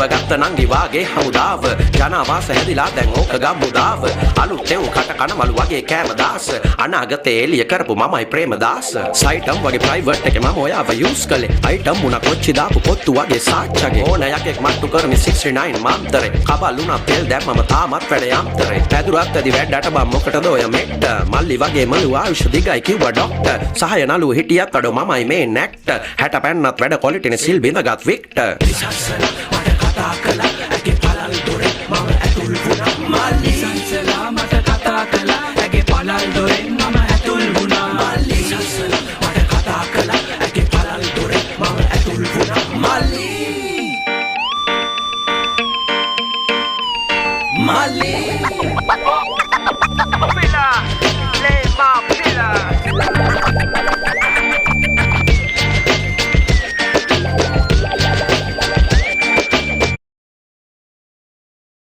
ගත්ත නංගි වාගේ හමුදාව ජනවාස හැදිලා දැන් ඕක ගම්මුදාව අලුත් එවුන් කට කන මලු වගේ කෑම දාස අනාගතේ එළිය කරපු මමයි ප්‍රේමදාස සයිටම් වගේ ප්‍රයිවට් එකේ මම ඔයාව යූස් කළේ අයිටම් මුණ කොච්චි දාපු පොත්තු වගේ සාච්චගේ ඕන යකෙක් මට්ටු කරමි 69 මන්තරේ කබල්ලුණා තෙල් දැම්මම තාමත් වැඩ යම්තරේ පැදුරත් ඇදි වැඩට බම් මොකටද ඔය මෙට්ට මල්ලි වගේ මලු ආයුෂ දිගයි කිව්වා ඩොක්ටර් සහය නලු හිටියත් අඩෝ මමයි මේ නැක්ට 60 පැන්නත් වැඩ කොලිටිනේ සිල් බිඳගත් වික්ටර් විසස්සල මට කතා කළා ඇගේ පළල් දොරේ මම ඇතුල් වුණා මල්ලි විසස්සලා මට කතා කළා ඇගේ පළල් දොරේ මම ඇතුල් වුණා මල්ලි විසස්සල මට කතා කළා ඇගේ පළල් දොරේ මම ඇතුල් වුණා මල්ලි මල්ලි